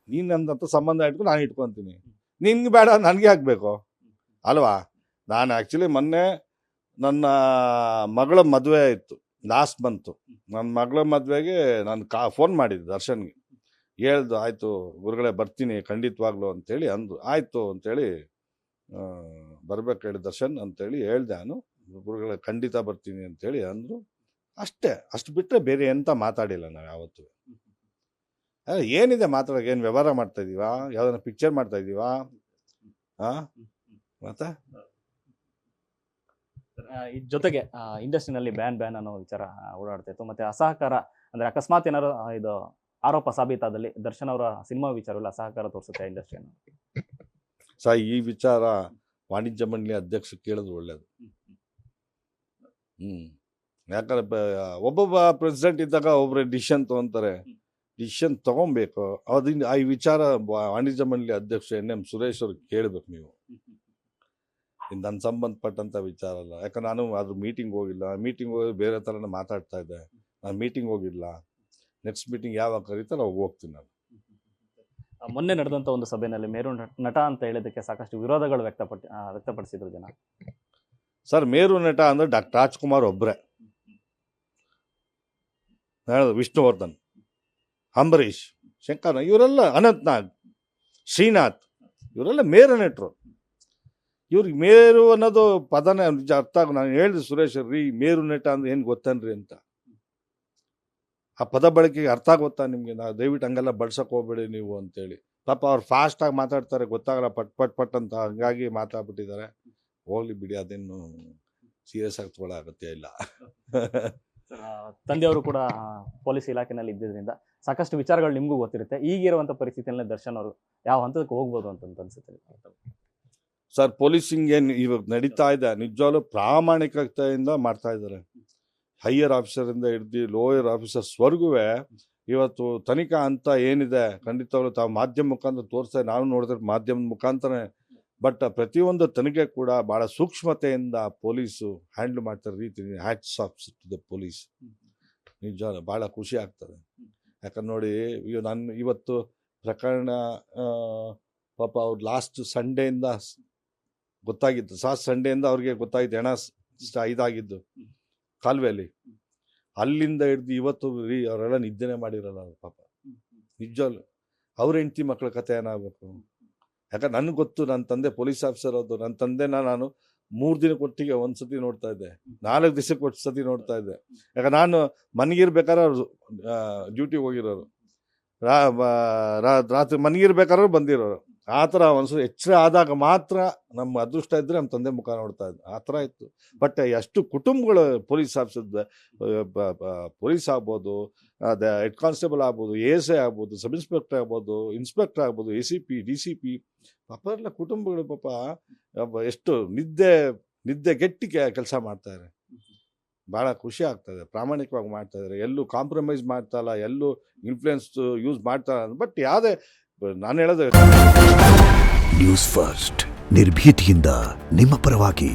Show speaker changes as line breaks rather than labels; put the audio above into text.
ನೀನು ನನ್ನ ಸಂಬಂಧ ಇಟ್ಕೊಂಡು ನಾನು ಇಟ್ಕೊತೀನಿ, ನಿನ್ಗೆ ಬೇಡ ನನಗೆ ಆಗಬೇಕು ಅಲ್ವಾ. ನಾನು ಆ್ಯಕ್ಚುಲಿ ಮೊನ್ನೆ ನನ್ನ ಮಗಳ ಮದುವೆ ಇತ್ತು, ಲಾಸ್ಟ್ ಮಂತು. ನನ್ನ ಮಗಳ ಮದುವೆಗೆ ನಾನು ಫೋನ್ ಮಾಡಿದ್ದೆ ದರ್ಶನ್ಗೆ, ಹೇಳ್ದು ಆಯಿತು ಗುರುಗಳೇ ಬರ್ತೀನಿ ಖಂಡಿತವಾಗ್ಲು ಅಂತೇಳಿ ಅಂದು. ಆಯಿತು ಅಂತೇಳಿ ಬರ್ಬೇಕು ಹೇಳಿ ದರ್ಶನ್ ಅಂತೇಳಿ ಹೇಳ್ದೆ ನಾನು, ಗುರುಗಳೇ ಖಂಡಿತ ಬರ್ತೀನಿ ಅಂತೇಳಿ ಅಂದರು. ಅಷ್ಟೇ, ಅಷ್ಟು ಬಿಟ್ಟರೆ ಬೇರೆ ಎಂತ ಮಾತಾಡಿಲ್ಲ ನಾವು ಯಾವತ್ತೂ. ಏನಿದೆ ಮಾತಾಡೋಕೆ? ಏನು ವ್ಯವಹಾರ ಮಾಡ್ತಾ ಇದ್ದೀವಾ? ಯಾವ್ದಾನ ಪಿಕ್ಚರ್ ಮಾಡ್ತಾ ಇದ್ದೀವಾ? ಹಾಂ, ಮತ್ತೆ
ಇದ್ರ ಜೊತೆಗೆ ಇಂಡಸ್ಟ್ರಿನಲ್ಲಿ ಬ್ಯಾನ್ ಅನ್ನೋ ವಿಚಾರ ಓಡಾಡ್ತಾ ಇತ್ತು. ಮತ್ತೆ ಅಸಹಕಾರ ಅಂದ್ರೆ ಅಕಸ್ಮಾತ್ ಏನಾದ್ರು ಇದು ಆರೋಪ ಸಾಬೀತಾದಲ್ಲಿ ದರ್ಶನ್ ಅವರ ಸಿನಿಮಾ ವಿಚಾರದಲ್ಲಿ ಅಸಹಕಾರ ತೋರಿಸುತ್ತೆ ಇಂಡಸ್ಟ್ರಿಯನ್ನು.
ಈ ವಿಚಾರ ವಾಣಿಜ್ಯ ಮಂಡಳಿ ಅಧ್ಯಕ್ಷ ಕೇಳಿದ್ರು ಒಳ್ಳೇದು. ಯಾಕಂದ್ರೆ ಒಬ್ಬೊಬ್ಬ ಪ್ರೆಸಿಡೆಂಟ್ ಇದ್ದಾಗ ಒಬ್ಬರು ಡಿಸಿಷನ್ ತೊಗೊತಾರೆ, ಡಿಸಿಷನ್ ತೊಗೊಬೇಕು. ಅದರಿಂದ ಈ ವಿಚಾರ ವಾಣಿಜ್ಯ ಮಂಡಳಿ ಅಧ್ಯಕ್ಷ NM ಸುರೇಶ್ ಅವ್ರಿಗೆ ಕೇಳಬೇಕು ನೀವು. ಇದು ನನ್ನ ಸಂಬಂಧಪಟ್ಟಂಥ ವಿಚಾರ ಅಲ್ಲ. ಯಾಕಂದ್ರೆ ನಾನು ಅದ್ರ ಮೀಟಿಂಗ್ ಹೋಗಿಲ್ಲ. ಮೀಟಿಂಗ್ ಹೋಗಿ ಬೇರೆ ಥರನೇ ಮಾತಾಡ್ತಾ ಇದ್ದೆ. ನಾನು ಮೀಟಿಂಗ್ ಹೋಗಿಲ್ಲ. ನೆಕ್ಸ್ಟ್ ಮೀಟಿಂಗ್ ಯಾವಾಗ ಕರೀತಾರೆ ಅವಾಗ ಹೋಗ್ತೀನಿ ನಾನು.
ಮೊನ್ನೆ ನಡೆದಂಥ ಒಂದು ಸಭೆಯಲ್ಲಿ ಮೇರು ನಟ ಅಂತ ಹೇಳಿದ್ದಕ್ಕೆ ಸಾಕಷ್ಟು ವಿರೋಧಗಳು ವ್ಯಕ್ತಪಡಿಸಿದ್ರು ಜನ.
ಸರ್, ಮೇರು ನಟ ಅಂದರೆ ಡಾಕ್ಟರ್ ರಾಜ್ಕುಮಾರ್ ಒಬ್ಬರೇ, ಹೇಳೋದು ವಿಷ್ಣುವರ್ಧನ್, ಅಂಬರೀಷ್, ಶಂಕರ್, ಇವರೆಲ್ಲ ಅನಂತ್ನಾಗ್, ಶ್ರೀನಾಥ್, ಇವರೆಲ್ಲ ಮೇರು ನಟರು. ಇವ್ರಿಗೆ ಮೇರು ಅನ್ನೋದು ಪದನೇ ನಿಜ ಅರ್ಥ ಆಗ. ನಾನು ಹೇಳಿದೆ ಸುರೇಶ್ ರೀ, ಮೇರು ನಟ ಅಂದ್ರೆ ಏನು ಗೊತ್ತನ್ರಿ ಅಂತ. ಆ ಪದ ಬಳಕೆಗೆ ಅರ್ಥ ಗೊತ್ತಾ ನಿಮಗೆ? ದಯವಿಟ್ಟು ಹಂಗೆಲ್ಲ ಬಳಸಕ್ಕೆ ಹೋಗ್ಬೇಡಿ ನೀವು ಅಂತೇಳಿ. ಪಾಪ ಅವ್ರು ಫಾಸ್ಟಾಗಿ ಮಾತಾಡ್ತಾರೆ, ಗೊತ್ತಾಗಲ್ಲ, ಪಟ್ ಅಂತ, ಹಂಗಾಗಿ ಮಾತಾಡ್ಬಿಟ್ಟಿದ್ದಾರೆ. ಹೋಗ್ಲಿ ಬಿಡಿ, ಅದೇನು ಸೀರಿಯಸ್ ಆಗಿ ತಗೊಳ್ಳೋ ಅಗತ್ಯ ಇಲ್ಲ.
ತಂದೆಯವರು ಕೂಡ ಪೊಲೀಸ್ ಇಲಾಖೆನಲ್ಲಿ ಇದ್ದಿದ್ದರಿಂದ ಸಾಕಷ್ಟು ವಿಚಾರಗಳು ನಿಮಗೂ ಗೊತ್ತಿರುತ್ತೆ. ಈಗಿರುವಂಥ ಪರಿಸ್ಥಿತಿಯಲ್ಲಿ ದರ್ಶನ್ ಅವರು ಯಾವ ಹಂತಕ್ಕೆ ಹೋಗ್ಬೋದು ಅಂತ ಅನ್ಸುತ್ತೆ
ಸರ್? ಪೊಲೀಸಿಂಗ್ ಏನು ಇವಾಗ ನಡೀತಾ ಇದೆ, ನಿಜವಾಗ್ಲೂ ಪ್ರಾಮಾಣಿಕತೆಯಿಂದ ಮಾಡ್ತಾ ಇದ್ದಾರೆ. ಹೈಯರ್ ಆಫೀಸರಿಂದ ಹಿಡ್ದು ಲೋಯರ್ ಆಫೀಸರ್ಸ್ವರೆಗೂ ಇವತ್ತು ತನಿಖಾ ಅಂತ ಏನಿದೆ ಖಂಡಿತವಾಗ್ಲೂ ತಾವು ಮಾಧ್ಯಮ ಮುಖಾಂತರ ತೋರಿಸ್ತಾ, ನಾನು ನೋಡಿದ್ರೆ ಮಾಧ್ಯಮದ ಮುಖಾಂತರನೇ. ಬಟ್ ಪ್ರತಿಯೊಂದು ತನಿಖೆ ಕೂಡ ಭಾಳ ಸೂಕ್ಷ್ಮತೆಯಿಂದ ಪೊಲೀಸು ಹ್ಯಾಂಡಲ್ ಮಾಡ್ತಾರೆ ರೀತಿ. Hats off to the police. ನಿಜ ಭಾಳ ಖುಷಿ ಆಗ್ತದೆ. ಯಾಕಂದ್ರೆ ನೋಡಿ, ನಾನು ಇವತ್ತು ಪ್ರಕರಣ ಪಾಪ ಅವ್ರು ಲಾಸ್ಟ್ ಸಂಡೇಯಿಂದ ಗೊತ್ತಾಗಿದ್ದು, ಸಂಡೇಯಿಂದ ಅವ್ರಿಗೆ ಗೊತ್ತಾಗಿದ್ದು ಹೆಣ ಇದಾಗಿದ್ದು ಕಾಲುವೆಯಲ್ಲಿ. ಅಲ್ಲಿಂದ ಹಿಡ್ದು ಇವತ್ತು ಅವರೆಲ್ಲ ನಿದ್ದೆನೇ ಮಾಡಿರಲ್ಲ ಪಾಪ. ನಿಜವಲ್ಲ, ಅವ್ರ ಹೆಂಡತಿ ಮಕ್ಕಳ ಕಥೆ ಏನಾಗಬೇಕು? ಯಾಕಂದ್ರೆ ನನಗೆ ಗೊತ್ತು, ನನ್ನ ತಂದೆ ಪೊಲೀಸ್ ಆಫೀಸರ್ ಅದು. ನನ್ನ ತಂದೆನ ನಾನು 3 ದಿನಕ್ಕೊಟ್ಟಿಗೆ ಒಂದು ಸತಿ ನೋಡ್ತಾ ಇದ್ದೆ, 4 ದಿವಸಕ್ಕೆ ಒಂದು ಸತಿ ನೋಡ್ತಾ ಇದ್ದೆ. ಯಾಕಂದ್ರೆ ನಾನು ಮನೆಗಿರ್ಬೇಕಾದ್ರೆ ಅವ್ರು ಡ್ಯೂಟಿಗೆ ಹೋಗಿರೋರು, ರಾತ್ರಿ ಮನೆಗಿರ್ಬೇಕಾದ್ರೂ ಬಂದಿರೋರು. ಆ ಥರ ಒಂದ್ಸಲ ಎಚ್ಚರ ಆದಾಗ ಮಾತ್ರ ನಮ್ಮ ಅದೃಷ್ಟ ಇದ್ದರೆ ನಮ್ಮ ತಂದೆ ಮುಖ ನೋಡ್ತಾ ಇದ್ದೆ. ಆ ಥರ ಇತ್ತು. ಬಟ್ ಎಷ್ಟು ಕುಟುಂಬಗಳು ಪೊಲೀಸ್ ಆಫೀಸರ್, ಪೊಲೀಸ್ ಆಗ್ಬೋದು, ಹೆಡ್ ಕಾನ್ಸ್ಟೇಬಲ್ ಆಗ್ಬೋದು, ASI ಆಗ್ಬೋದು, ಸಬ್ ಇನ್ಸ್ಪೆಕ್ಟರ್ ಆಗ್ಬೋದು, ಇನ್ಸ್ಪೆಕ್ಟರ್ ಆಗ್ಬೋದು, ACP, DCP, ಪಾಪ ಎಲ್ಲ ಕುಟುಂಬಗಳು ಪಾಪ ಎಷ್ಟು ನಿದ್ದೆ ಕೆಲಸ ಮಾಡ್ತಾರೆ. ಭಾಳ ಖುಷಿ ಆಗ್ತದೆ. ಪ್ರಾಮಾಣಿಕವಾಗಿ ಮಾಡ್ತಾ ಇದ್ದಾರೆ, ಎಲ್ಲೂ ಕಾಂಪ್ರಮೈಸ್ ಮಾಡ್ತಾ ಇಲ್ಲ, ಎಲ್ಲೂ ಇನ್ಫ್ಲುಯೆನ್ಸ್ ಯೂಸ್ ಮಾಡ್ತಾ ಇಲ್ಲ. ಬಟ್ ಯಾವುದೇ ನಾನು ಹೇಳೋದು
ನ್ಯೂಸ್ ಫಸ್ಟ್ ನಿರ್ಭೀತಿಯಿಂದ ನಿಮ್ಮ ಪರವಾಗಿ.